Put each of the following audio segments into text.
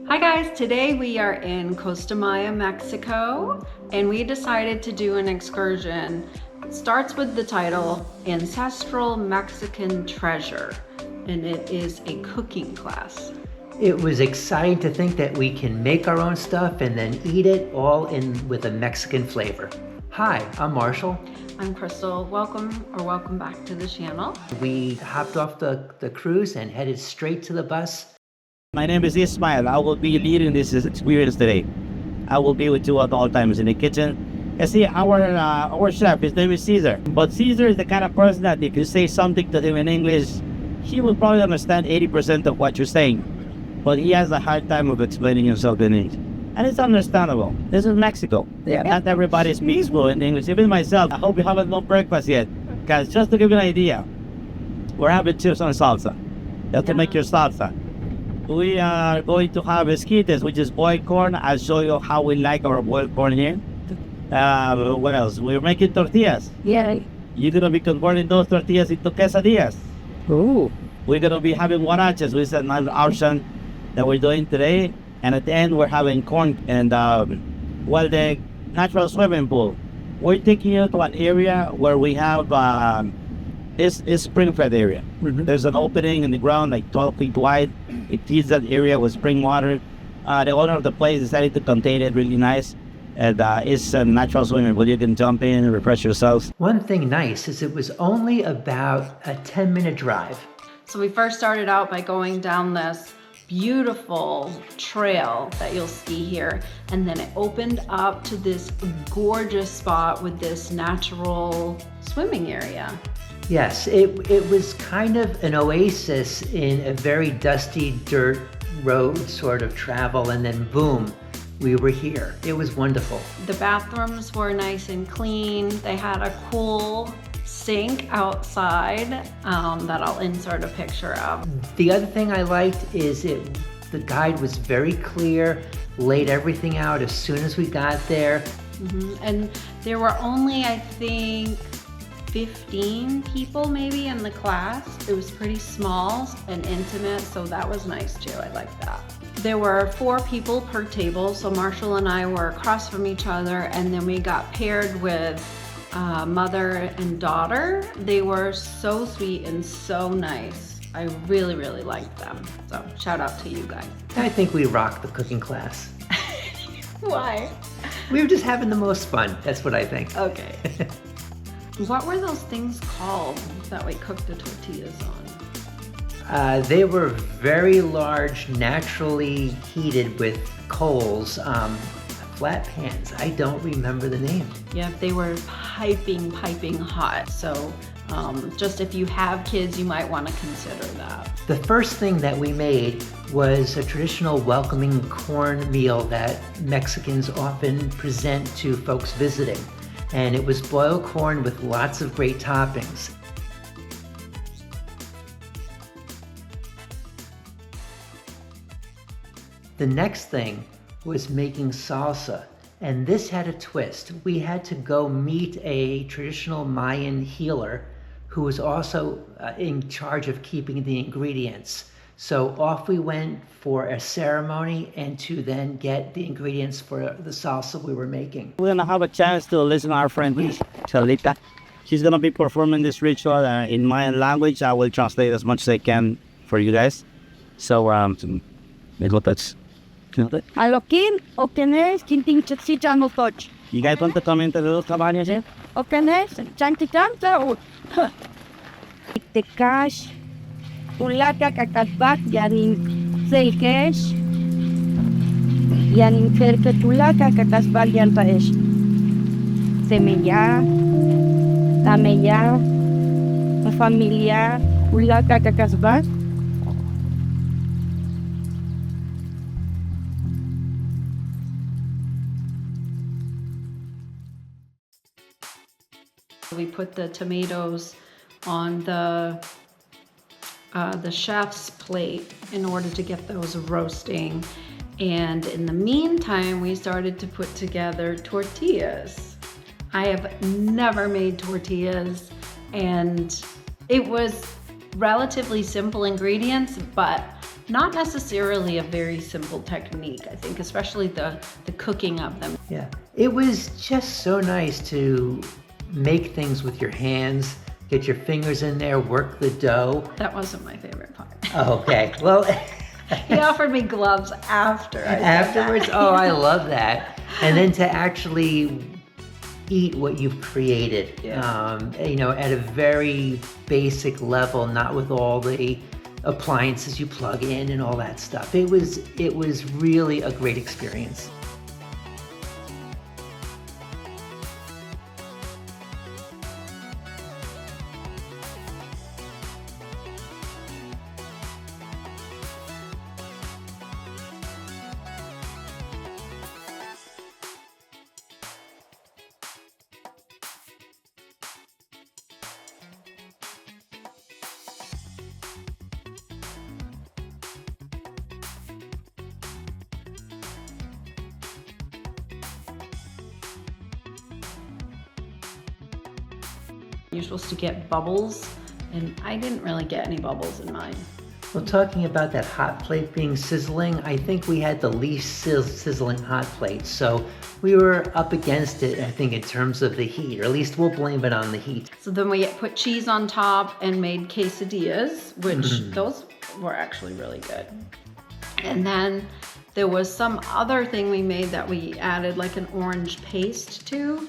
Hi guys, today we are in Costa Maya, Mexico, and we decided to do an excursion. It starts with the title, Ancestral Mexican Treasure, and it is a cooking class. It was exciting to think that we can make our own stuff and then eat it all in with a Mexican flavor. Hi, I'm Marshall. I'm Crystal. Welcome back to the channel. We hopped off the cruise and headed straight to the bus. My name is Ismail. I will be leading this experience today. I will be with you at all times in the kitchen. You see, our chef, his name is Caesar. But Caesar is the kind of person that if you say something to him in English, he will probably understand 80% of what you're saying. But he has a hard time of explaining himself in English. And it's understandable. This is Mexico. Yeah. Not everybody speaks fluent in English. Even myself, I hope you haven't had breakfast yet. Guys, just to give you an idea, we're having chips on salsa. You have to make your salsa. We are going to have esquites, which is boiled corn. I'll show you how we like our boiled corn here. What else? We're making tortillas. Yeah. You're going to be converting those tortillas into quesadillas. Ooh. We're going to be having guaraches, which is another option that we're doing today. And at the end, we're having corn and, the natural swimming pool. We're taking you to an area where we have, it's spring-fed area. Mm-hmm. There's an opening in the ground, like 12 feet wide. It feeds that area with spring water. The owner of the place decided to contain it really nice. And it's a natural swimming pool. You can jump in and refresh yourselves. One thing nice is it was only about a 10-minute drive. So we first started out by going down this beautiful trail that you'll see here, and then it opened up to this gorgeous spot with this natural swimming area. Yes, it was kind of an oasis in a very dusty dirt road sort of travel, and then boom, we were here. It was wonderful. The bathrooms were nice and clean. They had a cool sink outside that I'll insert a picture of. The other thing I liked is the guide was very clear, laid everything out as soon as we got there. Mm-hmm. And there were only, I think, 15 people maybe in the class. It was pretty small and intimate, so that was nice too. I like that. There were 4 people per table, so Marshall and I were across from each other, and then we got paired with mother and daughter. They were so sweet and so nice. I really, really liked them. So shout out to you guys. I think we rocked the cooking class. Why? We were just having the most fun. That's what I think. Okay. What were those things called that we cooked the tortillas on? They were very large, naturally heated with coals, flat pans. I don't remember the name. Yeah, they were piping hot. So just if you have kids, you might want to consider that. The first thing that we made was a traditional welcoming corn meal that Mexicans often present to folks visiting. And it was boiled corn with lots of great toppings. The next thing was making salsa, and this had a twist. We had to go meet a traditional Mayan healer who was also in charge of keeping the ingredients. So off we went for a ceremony and to then get the ingredients for the salsa we were making. We're going to have a chance to listen to our friend, Chalita. She's going to be performing this ritual in Mayan language. I will translate as much as I can for you guys. So, that's... Alokin, okenes, kinting chichicha no toch. You guys want to come into the little cabañas here? Okenes, chantitanta, Tekash, Ulaka kakatbak, yanin seikesh, yanin ferketulaka kakasbak yantaesh. Semilla, tameya, familia, ulaka kakasbak. We put the tomatoes on the chef's plate in order to get those roasting. And in the meantime, we started to put together tortillas. I have never made tortillas, and it was relatively simple ingredients, but not necessarily a very simple technique, I think, especially the cooking of them. Yeah, it was just so nice to make things with your hands, get your fingers in there, work the dough. That wasn't my favorite part. Oh, okay, well. He offered me gloves after I said Afterwards, that. oh, I love that. And then to actually eat what you've created, you know, at a very basic level, not with all the appliances you plug in and all that stuff. It was really a great experience. You're supposed to get bubbles, and I didn't really get any bubbles in mine. Well, talking about that hot plate being sizzling, I think we had the least sizzling hot plate. So we were up against it, I think, in terms of the heat, or at least we'll blame it on the heat. So then we put cheese on top and made quesadillas, which those were actually really good. And then there was some other thing we made that we added like an orange paste to,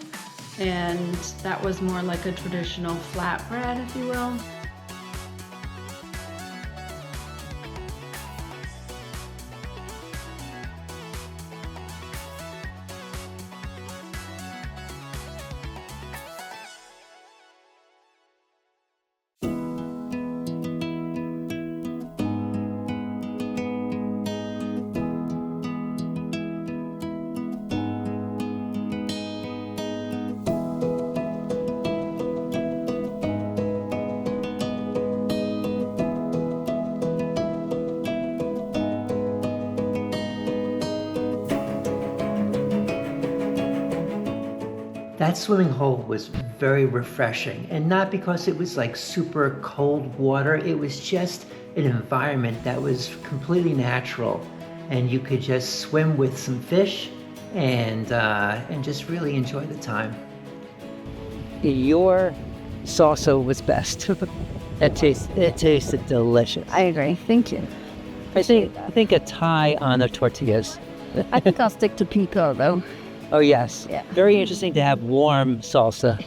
and that was more like a traditional flatbread, if you will. That swimming hole was very refreshing, and not because it was like super cold water. It was just an environment that was completely natural, and you could just swim with some fish and just really enjoy the time. Your salsa was best. It tasted delicious. I agree. Thank you. I think a tie on the tortillas. I think I'll stick to pico though. Oh yes. Yeah. Very interesting to have warm salsa.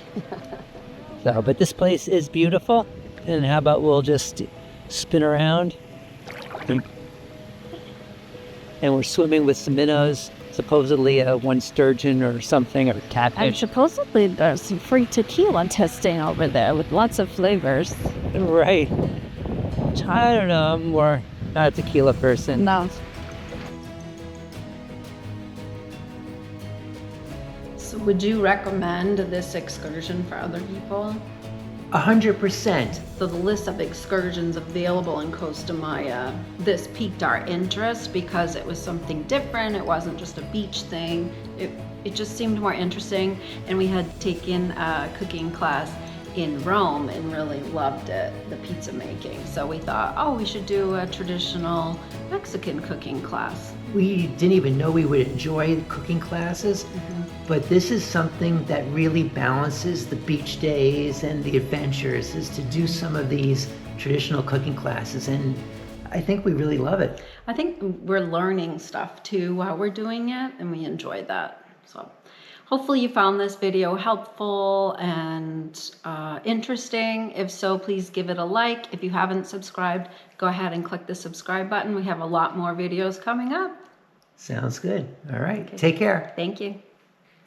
So, but this place is beautiful. And how about we'll just spin around? And we're swimming with some minnows, supposedly one sturgeon or something, or And catfish. supposedly there's some free tequila testing over there with lots of flavors. Right. I don't know. I'm more not a tequila person. No. So would you recommend this excursion for other people? 100%. So the list of excursions available in Costa Maya, this piqued our interest because it was something different. It wasn't just a beach thing. It just seemed more interesting, and we had taken a cooking class in Rome and really loved it, the pizza making. So we thought, oh, we should do a traditional Mexican cooking class. We didn't even know we would enjoy cooking classes, but this is something that really balances the beach days and the adventures, is to do some of these traditional cooking classes, and I think we really love it. I think we're learning stuff too while we're doing it, and we enjoyed that. So hopefully you found this video helpful and interesting. If so, please give it a like. If you haven't subscribed, go ahead and click the subscribe button. We have a lot more videos coming up. Sounds good. All right. Take care. Thank you.